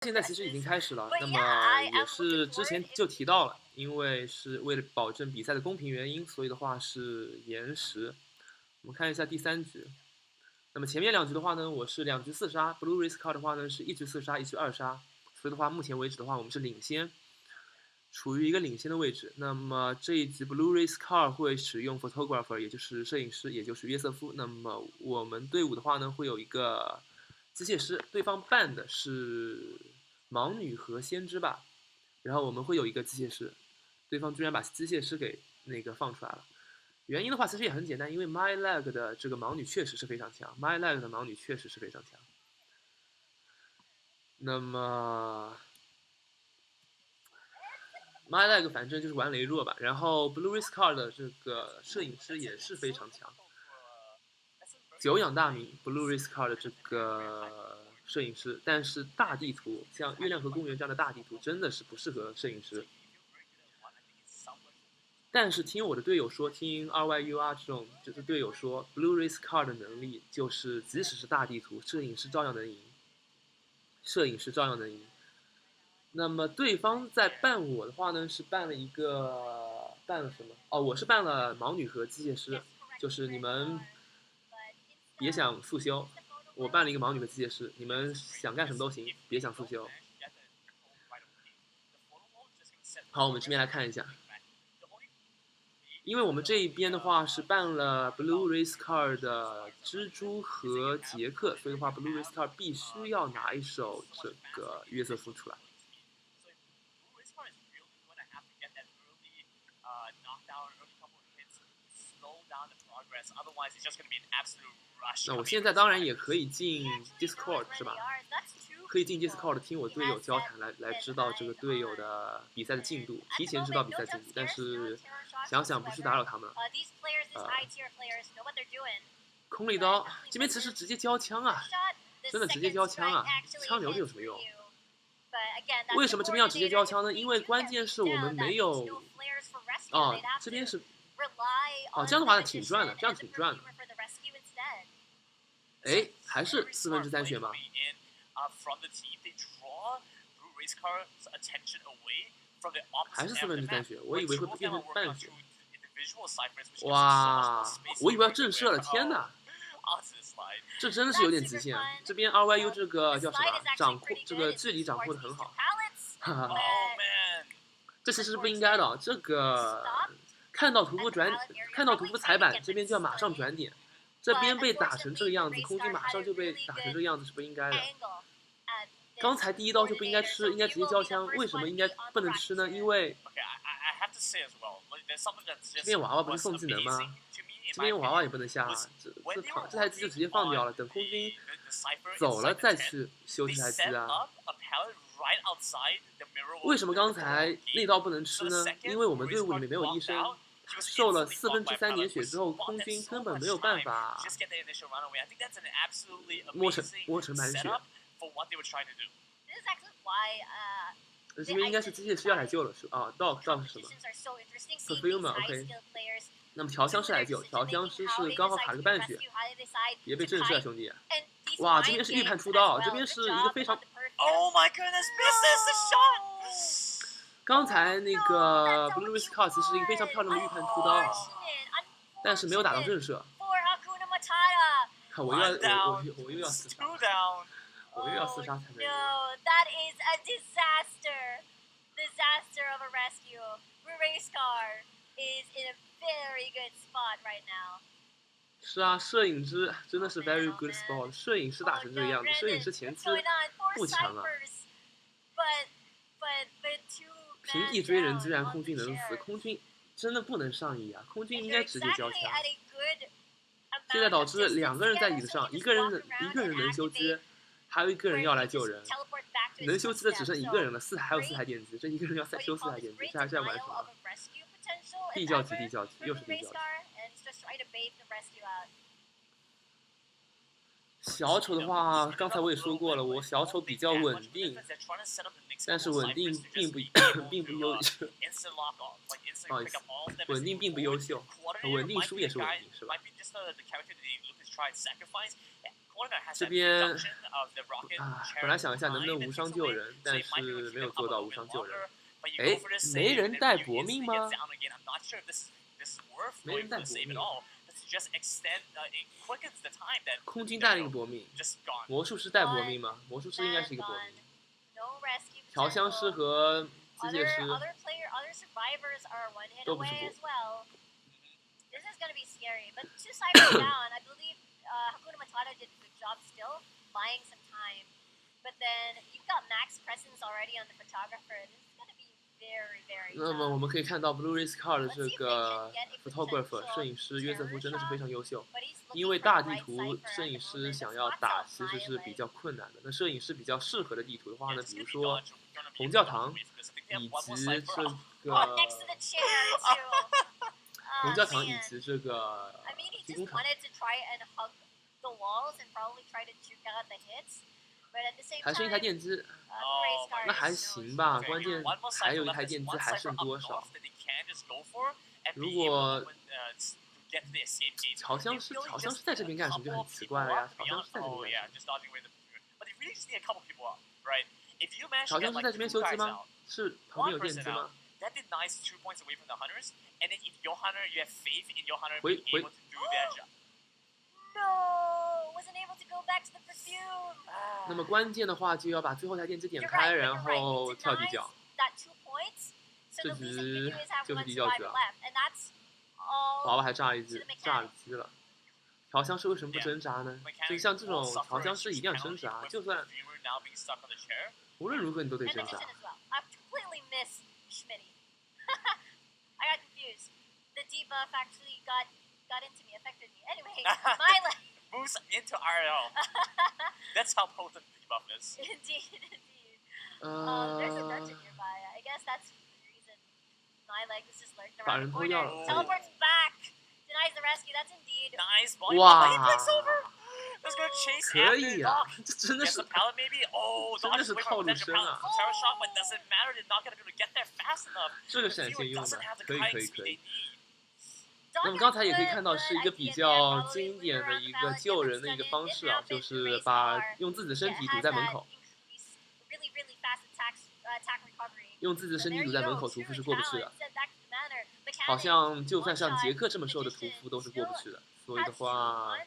现在其实已经开始了，那么也是之前就提到了，因为是为了保证比赛的公平原因，所以的话是延时。我们看一下第3局，那么前面2局的话呢，我是2局4杀 ，Blue Race Car 的话呢是1局4杀，1局2杀，所以的话目前为止的话我们是领先，处于一个领先的位置。那么这一局 Blue Race Car 会使用 Photographer， 也就是摄影师，也就是约瑟夫。那么我们队伍的话呢会有一个机械师，对方扮的是盲女和先知吧，然后我们会有一个机械师，对方居然把机械师给放出来了。原因的话其实也很简单，因为 My Leg 的这个盲女确实是非常强 ，My Leg 的盲女确实是非常强。那么 My Leg 反正就是玩羸弱吧，然后 Blue Race Car 的这个摄影师也是非常强，久仰大名 Blue Race Car 的这个摄影师，但是大地图像月亮河公园这样的大地图真的是不适合摄影师。但是听我的队友说，听 RYUR 这种就是队友说 ，Blue Race Car 的能力就是即使是大地图，摄影师照样能赢，摄影师照样能赢。那么对方在扮我的话呢，是扮了什么？哦，我是扮了盲女和机械师，就是你们别想速修，我扮了一个盲女和机械师，你们想干什么都行，别想速修。好，我们这边来看一下。因为我们这一边的话是办了 Blue Race Car 的蜘蛛和杰克，所以的话 Blue Race Car 必须要拿一手这个约瑟夫出来。那我现在当然也可以进 Discord 是吧？可以进 Discord 听我队友交谈来知道这个队友的比赛的进度，提前知道比赛进度。但是想想不是打扰他们了。空力刀这边其实直接交枪啊，真的直接交枪啊，枪留着有什么用？为什么这边要直接交枪呢？因为关键是我们没有这边是这样的话挺赚的，这样挺赚的。哎，还是3/4血吗？还是3/4血，我以为会变成半血。哇，我以为要震慑了，天哪！这真的是有点极限。这边 RYU 这个叫什么？这个距离掌控的很好。哈哈，这其实是不应该的。这个看到屠夫踩板，这边就要马上转点。这边被打成这个样子，空军马上就被打成这个样子是不应该的。刚才第1刀就不应该吃，应该直接交枪。为什么应该不能吃呢？因为这边娃娃不是送技能吗？这边娃娃也不能下，这台机就直接放掉了，等空军走了再去修这台机啊。为什么刚才那刀不能吃呢？因为我们队伍里面没有医生，他受了3/4点血之后，空军根本没有办法摸成满血。这边应该是机械师要来救了，是吧？Dog 是什么 ？Perfumer OK。那么调香师来救，调香师是刚好卡了个半血，别被震慑啊，兄弟！哇，这边是预判出刀，这边是一个非常 Oh my goodness, misses the shot！ 刚才那个 Blue Race Car 其实是一个非常漂亮的预判出刀，但是没有打到震慑。我又要4杀，我又要4杀才能赢。No, that is a disaster. Disaster of a rescue. Race car is in a very good spot right now. 是啊，摄影师真的是 very good spot。摄影师打成这个样子，摄影师前期不强啊。平地追人居然空军能死，空军真的不能上椅啊！空军应该直接交枪。现在导致2个人在椅子上，一个人能修机，还有1个人要来救人。能修机的只剩1个人了，还有4台电机，这1个人要再修4台电机，这还在玩什么？地窖机，又是地窖机。小丑的话，刚才我也说过了，我小丑比较稳定，但是稳定并不优秀。不好意思，稳定并不优秀，稳定输也是稳定，是吧？这边本来想一下能不能无伤救人，但是没有做到无伤救人。哎，没人带搏命吗？没人带搏命。空军带了一个搏命，魔术师带搏命吗？魔术师应该是一个搏命。调香师和机械师都不是搏。This is going to be scary, but 2 ciphers down. I believe Hakuna Matata did a good job still, buying some time. But then you've got max presence already on the photographer. This is going to be very, very tough. 那么我们可以看到 Blue Race Car 的这个 photographer 摄影师约瑟夫真的是非常优秀，因为大地图摄影师想要打其实是比较困难的。那摄影师比较适合的地图的话呢，比如说红教堂以及这个。红教堂以及这个军工厂，还剩一台电机，那还行吧。关键还有一台电机还剩多少？如果调香师在这边干什么就很奇怪了呀？调香师在这边干什么？调香师在这边修机吗？是旁边有电机吗？That denies 2 points away from the hunters, and then if your hunter, you have faith in your hunter being able to do their job. No, wasn't able to go back to the perfume. 那么关键的话就要把最后台电机点开，然后跳地角。这局就是地角局啊！娃娃还炸了一只，炸了机了。调香师为什么不挣扎呢？就是像这种调香师一定要挣扎，就算无论如何你都得挣扎。Schmitty. I got confused. The debuff actually got into me, affected me. Anyway, my leg moves into RL. That's how potent the debuff is. Indeed. There's a dungeon nearby. I guess that's the reason my leg is just lurking around the corner. Teleports back. Denies the rescue. That's indeed. Nice ball. Wow. Let's go chase 可以啊，这真的是真的是套路深啊！这个闪现用的可以。那么刚才也可以看到是一个比较经典的一个救人的一个方式啊，就是用自己的身体堵在门口，用自己的身体堵在门口，屠夫是过不去的。好像就算像杰克这么瘦的屠夫都是过不去的，所以的话。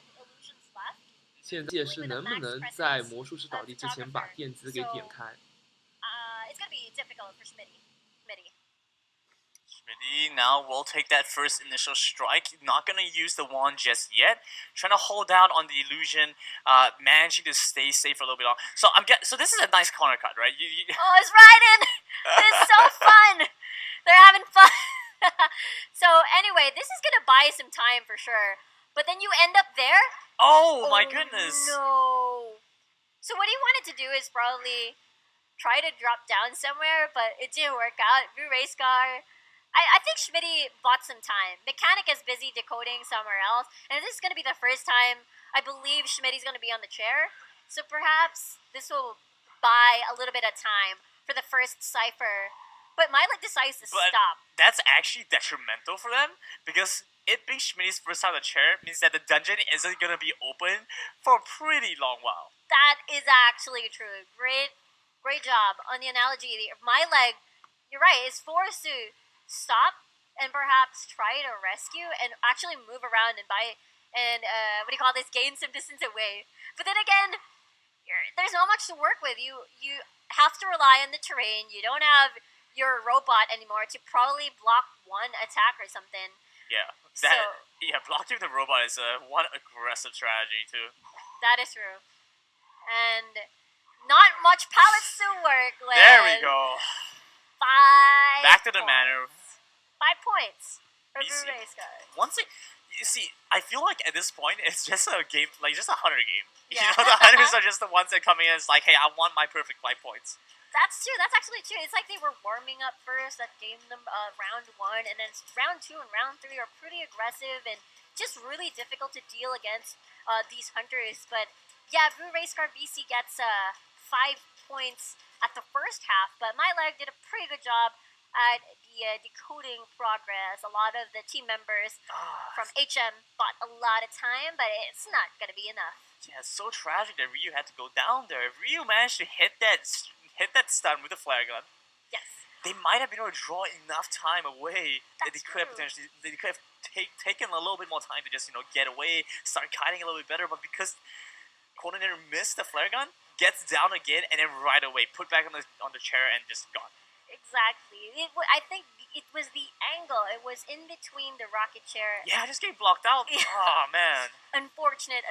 现在是能不能在魔术师倒地之前把电机给点开？ Schmitty now will take that first initial strike. Not gonna use the wand just yet. Trying to hold out on the illusion, managing to stay safe for a little bit long. So this is a nice corner cut, right? Oh, it's Raiden! This is so fun! They're having fun! So anyway, this is gonna buy some time for sure. But then you end up there? Oh my goodness! No. So what he wanted to do is probably try to drop down somewhere, but it didn't work out. Blue race car. I think Schmitty bought some time. Mechanic is busy decoding somewhere else, and this is going to be the first time I believe Schmitty's going to be on the chair. So perhaps this will buy a little bit of time for the first cipher. But Mylek decides to stop. That's actually detrimental for them, because it being Schmitty's first time on the chair means that the dungeon isn't going to be open for a pretty long while. That is actually true. Great job on the analogy. Mylek, you're right, is forced to stop and perhaps try to rescue and actually move around and gain some distance away. But then again, there's not much to work with. You have to rely on the terrain. You don't have your robot anymore to probably block one attack or something. Yeah, blocking the robot is one aggressive strategy too. That is true. And not much pallets to work with. There we go. 5 Back to the manor. 5 points for BC. Blue Race Car. Once you see, I feel like at this point it's just a game, like just a hunter game. Yeah. You know, the hunters are just the ones that come in and it's like, hey, I want my perfect 5 points. That's true. That's actually true. It's like they were warming up first at round 1, and then round 2 and round 3 are pretty aggressive and just really difficult to deal against these hunters. But yeah, Blue Race Car BC gets 5 points at the first half, but Mylek did a pretty good job at the the decoding progress. A lot of the team members from HM bought a lot of time, but it's not gonna be enough. Yeah, it's so tragic that Ryu had to go down there. If Ryu managed to hit that stun with the flare gun, Yes. they might have been able to draw enough time away that they could have potentially taken a little bit more time to just get away, start kiting a little bit better. But because coordinator missed the flare gun, gets down again, and then right away put back on the chair and just gone. Exactly. I think it was the angle. It was in between the rocket chair. Yeah, just getting blocked out. Yeah. Oh man. Unfortunate.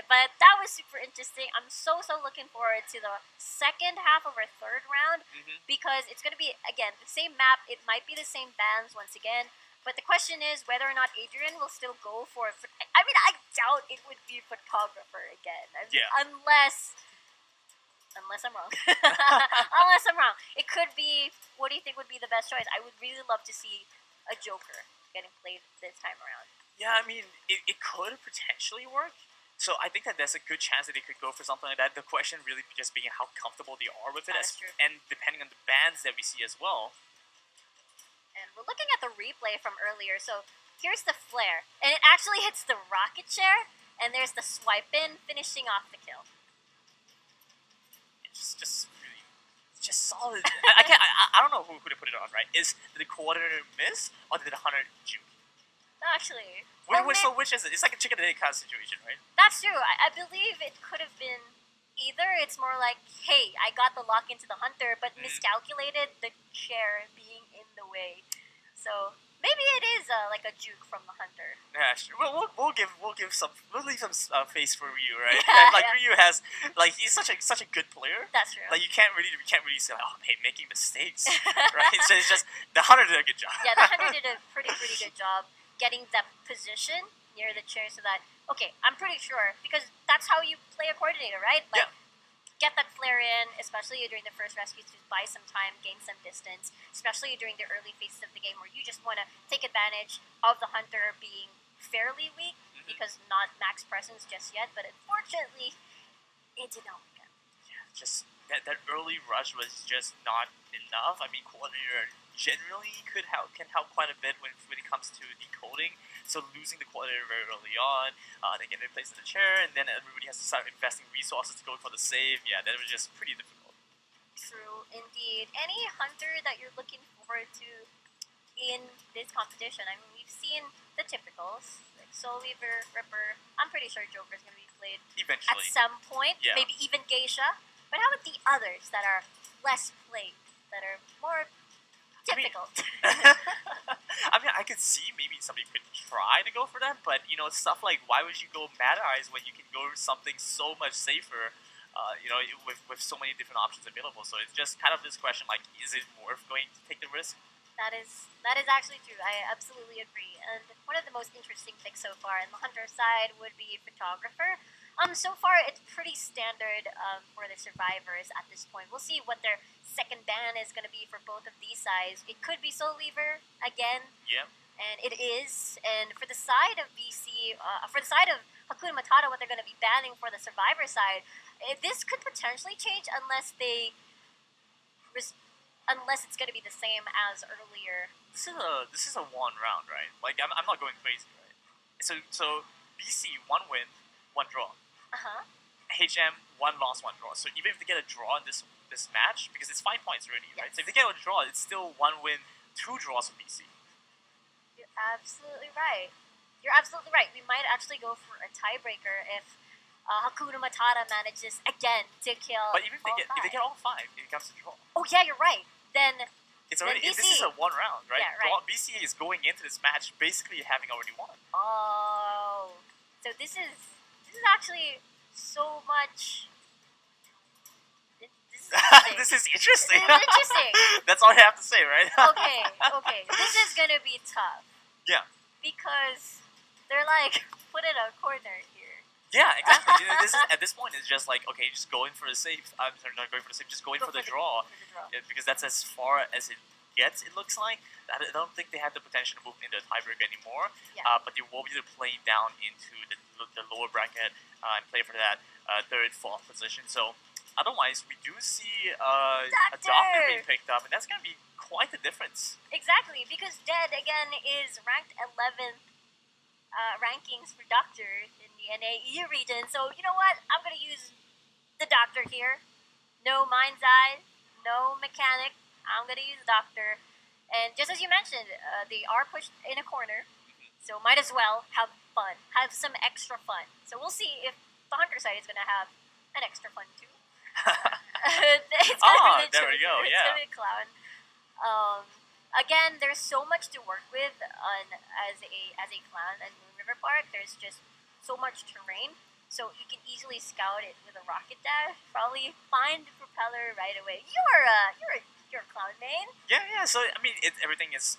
But that was super interesting. I'm so looking forward to the second half of our third round because it's going to be, again, the same map. It might be the same bands once again. But the question is whether or not Adrian will still go for it. I mean, I doubt it would be photographer again. I mean, Unless I'm wrong. Unless I'm wrong. It could be, what do you think would be the best choice? I would really love to see a Joker getting played this time around. Yeah, I mean, it could potentially work. So I think that there's a good chance that they could go for something like that. The question really just being how comfortable they are with it. That's true. And depending on the bands that we see as well. And we're looking at the replay from earlier. So here's the flare. And it actually hits the rocket chair. And there's the swipe in, finishing off the kill. Just solid. I don't know who to put it on, right? Did the coordinator miss or did the hunter juke? Actually. So which is it? It's like a chicken and egg kind of situation, right? That's true. I believe it could have been either. It's more like, hey, I got the lock into the hunter, but miscalculated the chair being in the way. So maybe it is like a juke from the hunter. Yeah, sure. We'll leave some face for Ryu, right? Yeah, Ryu has he's such a good player. That's true. Like you can't really say making mistakes, right? So it's just the hunter did a good job. Yeah, the hunter did a pretty good job getting that position near the chair so that I'm pretty sure because that's how you play a coordinator, right? Like, get that flare in, especially during the first rescue to buy some time, gain some distance, especially during the early phases of the game where you just want to take advantage of the hunter being fairly weak because not max presence just yet, but unfortunately, it did not work out. Yeah, just that early rush was just not enough. I mean, coordinator generally can help quite a bit when it comes to decoding. So losing the coordinator very early on, they get replaced in the chair, and then everybody has to start investing resources to go for the save. Yeah, that was just pretty difficult. True, indeed. Any hunter that you're looking forward to in this competition? I mean, we've seen the typicals, like Soul Weaver, Ripper. I'm pretty sure Joker's going to be played eventually at some point. Yeah. Maybe even Geisha. But how about the others that are less played, that are more difficult? I mean, I could see maybe somebody could try to go for that, but stuff like why would you go Mad Eyes when you can go something so much safer? With so many different options available. So it's just kind of this question, like, is it worth going to take the risk? That is actually true. I absolutely agree. And one of the most interesting picks so far on the hunter side would be photographer. So far it's pretty standard for the survivors at this point. We'll see what their second ban is going to be for both of these sides. It could be Soul Weaver again. Yeah. And it is. And for the side of BC, for the side of Hakuna Matata, what they're going to be banning for the survivor side, this could potentially change unless it's going to be the same as earlier. This is a one round, right? Like I'm not going crazy, right? So BC 1 win, 1 draw. HM 1 loss, 1 draw. So even if they get a draw in this match, because it's 5 points already, right? So if they get a draw, it's still 1 win, 2 draws for BC. You're absolutely right. We might actually go for a tiebreaker if Hakuna Matata manages again to kill. But even if they get all 5, it becomes a draw. Oh yeah, you're right. Then it's already BC, this is a 1 round, right? Yeah, right. BC is going into this match basically having already won. Oh, so this is actually so much. This is interesting. This is interesting. That's all I have to say, right? Okay. This is gonna be tough. Yeah. Because they're like, put in a corner here. Yeah, exactly. This is at this point it's just like, okay, just going for the save. I'm sorry, not going for the save, just going for the draw. Yeah, because that's as far as it gets. It looks like. I don't think they have the potential to move into a tiebreaker anymore. Yeah. But they will be playing down into the lower bracket and play for that 3rd, 4th position. So otherwise, we do see a doctor being picked up, and that's going to be quite the difference. Exactly, because Dead, again, is ranked 11th rankings for Doctor in the NAE region. So, you know what? I'm going to use the Doctor here. No Mind's Eye, no Mechanic. I'm going to use Doctor. And just as you mentioned, they are pushed in a corner. So might as well have fun. Have some extra fun. So we'll see if the Hunter side is going to have an extra fun too. It's there we go, It's yeah. gonna be Clown. Again, there's so much to work with as a Clown and Moon River Park. There's just so much terrain, so you can easily scout it with a rocket dash. Probably find the propeller right away. You're a Clown main. Yeah. So I mean, everything's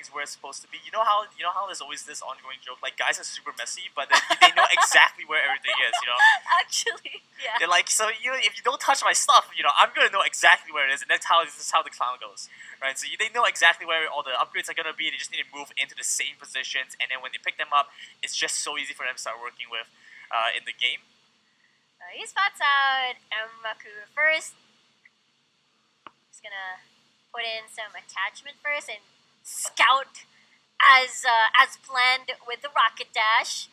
where it's supposed to be. You know how there's always this ongoing joke, like guys are super messy, but then they know exactly where everything is. Actually, yeah. They're like, so if you don't touch my stuff, I'm gonna know exactly where it is, and this is how the Clown goes, right? So they know exactly where all the upgrades are gonna be. They just need to move into the same positions, and then when they pick them up, it's just so easy for them to start working with in the game. He spots out Maku first. Just gonna put in some attachment first and scout as planned with the rocket dash.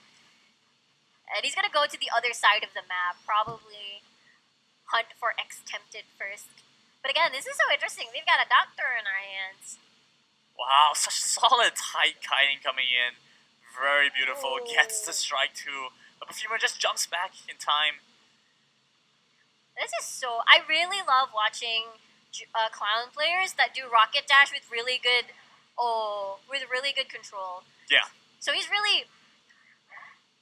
And he's gonna go to the other side of the map, probably hunt for X-Tempted first. But again, this is so interesting. We've got a Doctor in our hands. Wow, such solid tight kiting coming in. Very beautiful. Ooh. Gets the strike too. The Perfumer just jumps back in time. This is so... I really love watching Clown players that do rocket dash with really good control. Yeah. So he's really...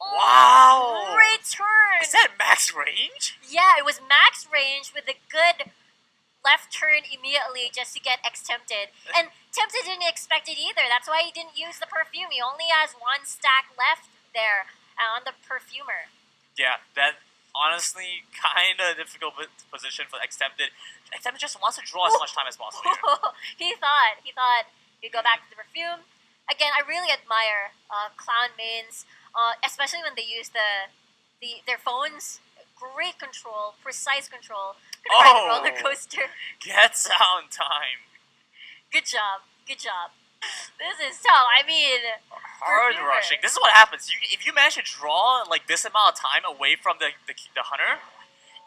Oh, wow! Great turn! Is that max range? Yeah, it was max range with a good left turn immediately just to get X-Tempted. And Tempted didn't expect it either. That's why he didn't use the Perfume. He only has one stack left there on the Perfumer. Yeah, that honestly kind of difficult position for X-Tempted. X-Tempted just wants to draw as much time as possible here. He thought he'd go back to the Perfume. Again, I really admire Clown mains, especially when they use their phones. Great control, precise control. Could ride a roller coaster. Gets out in time. Good job. This is tough. I mean, hard rushing. This is what happens. If you manage to draw like this amount of time away from the hunter,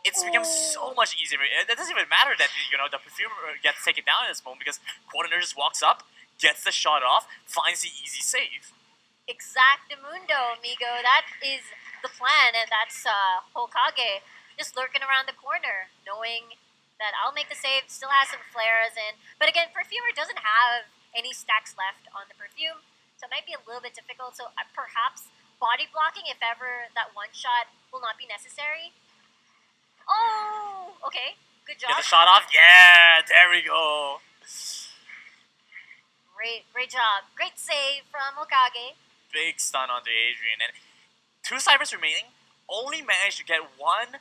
it's becomes so much easier. It doesn't even matter that the Perfumer gets taken down in this moment because Quarter just walks up, gets the shot off, finds the easy save. Exactamundo, amigo. That is the plan, and that's Hokage just lurking around the corner, knowing that I'll make the save, still has some flares in. But again, Perfumer doesn't have any stacks left on the Perfume, so it might be a little bit difficult. So perhaps body blocking, if ever that one shot, will not be necessary. Oh, okay. Good job. Get the shot off. Yeah, there we go. Great job. Great save from Hokage. Big stun onto Adrian. And 2 ciphers remaining. Only managed to get one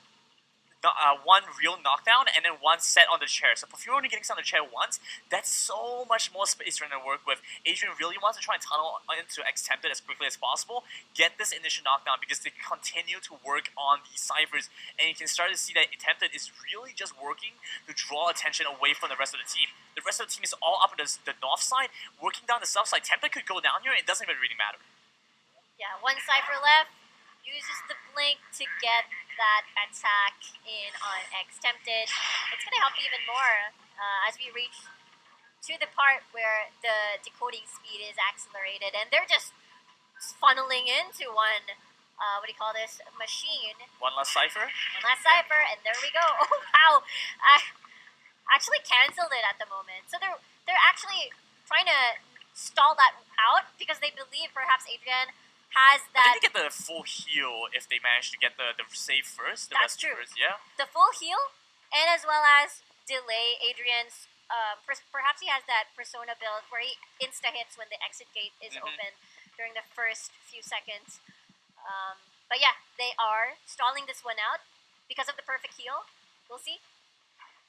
real knockdown and then one set on the chair. So Perfumer only getting set on the chair once. That's so much more space for him to work with. Adrian really wants to try and tunnel into X-Tempted as quickly as possible. Get this initial knockdown because they continue to work on these ciphers. And you can start to see that Tempted is really just working to draw attention away from the rest of the team. The rest of the team is all up on the north side, working down the south side. Tempted could go down here, it doesn't even really matter. Yeah, one cipher left. Uses the blink to get that attack in on X-Tempted. It's going to help even more as we reach to the part where the decoding speed is accelerated. And they're just funneling into one, machine. One last cipher. And there we go. Oh, wow. I actually canceled it at the moment. So they're actually trying to stall that out because they believe perhaps Adrian has that... I think they get the full heal if they manage to get the save first. That's true. First, yeah. The full heal, and as well as delay Adrian's... perhaps he has that Persona build where he insta-hits when the exit gate is open during the first few seconds. But yeah, they are stalling this one out because of the perfect heal. We'll see.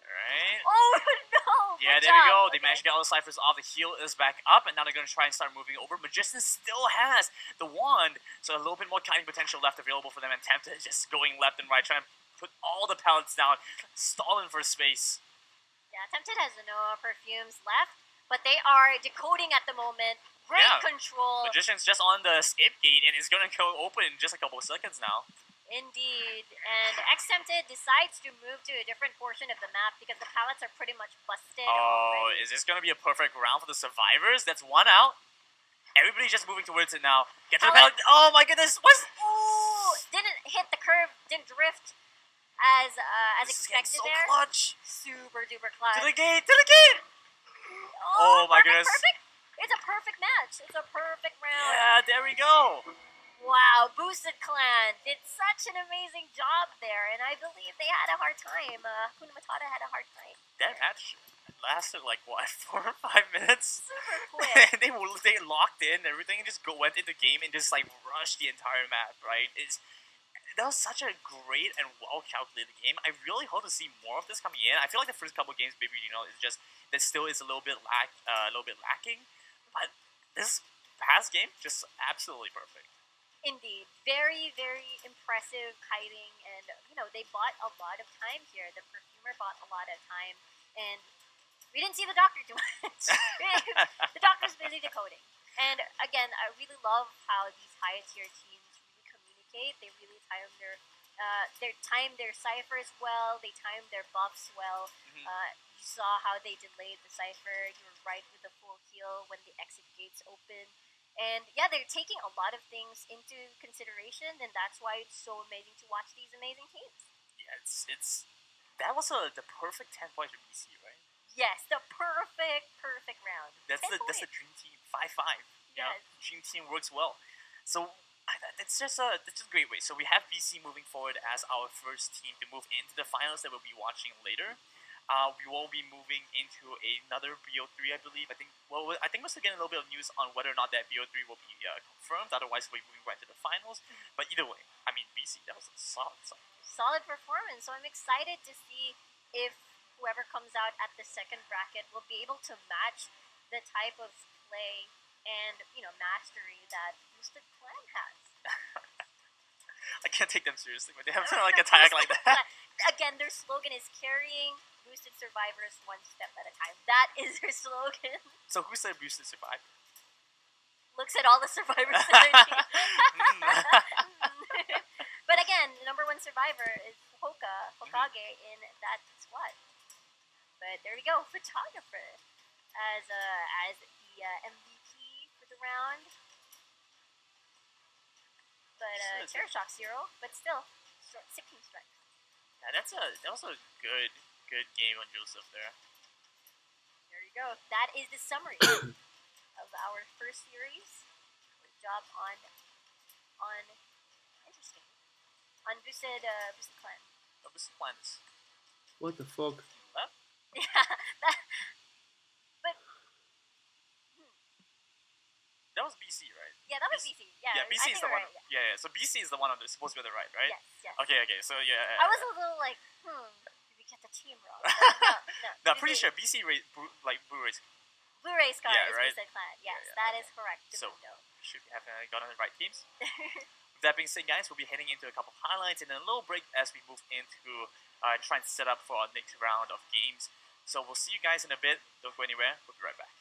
Alright. Oh, no! Yeah, there we go. They managed to get all the ciphers off. The heal is back up, and now they're going to try and start moving over. Magician still has the wand, so a little bit more kiting potential left available for them, and Tempted is just going left and right, trying to put all the pallets down, stalling for space. Yeah, Tempted has no perfumes left, but they are decoding at the moment. Great control. Magician's just on the escape gate and is gonna go open in just a couple of seconds now. Indeed, and Tempted decides to move to a different portion of the map because the pallets are pretty much busted. Oh, already. Is this gonna be a perfect round for the survivors? That's one out. Everybody's just moving towards it now. Get to the pallet. Oh my goodness! What's... Ooh, didn't hit the curve, didn't drift as expected so there. Clutch. Super duper clutch. To the gate! To the gate! Oh my goodness! Perfect. It's a perfect match. It's a perfect round. Yeah, there we go. Wow, Boosted Clan did such an amazing job there, and I believe they had a hard time. Hakuna Matata had a hard time. That match lasted like what, 4 or 5 minutes? Super quick. they locked in, everything just went into game and just like rushed the entire map, right? That was such a great and well calculated game. I really hope to see more of this coming in. I feel like the first couple of games, maybe is just that still is a little bit lacking, but this past game just absolutely perfect. Indeed. Very, very impressive kiting, and, they bought a lot of time here. The perfumer bought a lot of time, and we didn't see the doctor do much. The doctor's busy decoding. And, again, I really love how these high-tier teams really communicate. They really time their ciphers well. They time their buffs well. You saw how they delayed the cipher. You were right with the full heal when the exit gates open. And yeah, they're taking a lot of things into consideration, and that's why it's so amazing to watch these amazing teams. Yeah, that was the perfect 10 points for BC, right? Yes, the perfect round. That's the dream team 5-5. Yeah, dream team works well. So it's just a great way. So we have BC moving forward as our first team to move into the finals that we'll be watching later. We will be moving into another BO3, I believe. I think we're still getting a little bit of news on whether or not that BO3 will be confirmed. Otherwise, we'll be moving right to the finals. But either way, I mean, BC, that was a solid performance. So I'm excited to see if whoever comes out at the second bracket will be able to match the type of play and mastery that Boosted Clan has. I can't take them seriously when they have like a tag like that. Again, their slogan is carrying Boosted Survivors one step at a time. That is their slogan. So who said Boosted Survivor? Looks at all the survivors in their team. But again, the number one survivor is Hokage in that squad. But there we go, photographer as the MVP for the round. But Terror Shock 0, but still 16 strikes. Yeah, that was a good game on Joseph there. There you go. That is the summary of our first series. Good job on interesting. On Boosted Clan. Boosted Clans. What the fuck? Huh? Yeah, but that was BC, right? Yeah, that was BC. Yeah, BC is the one. Right, yeah. So BC is the one supposed to be on the right, right? Yes. Okay. So yeah. I was a little like, did we get the team wrong? No. I'm pretty sure BC Blue Rays. Blue Rays card is right? Boosted Clan. Yes, that is correct. So should we have gotten the right teams? With that being said, guys, we'll be heading into a couple of highlights and then a little break as we move into trying to set up for our next round of games. So we'll see you guys in a bit. Don't go anywhere. We'll be right back.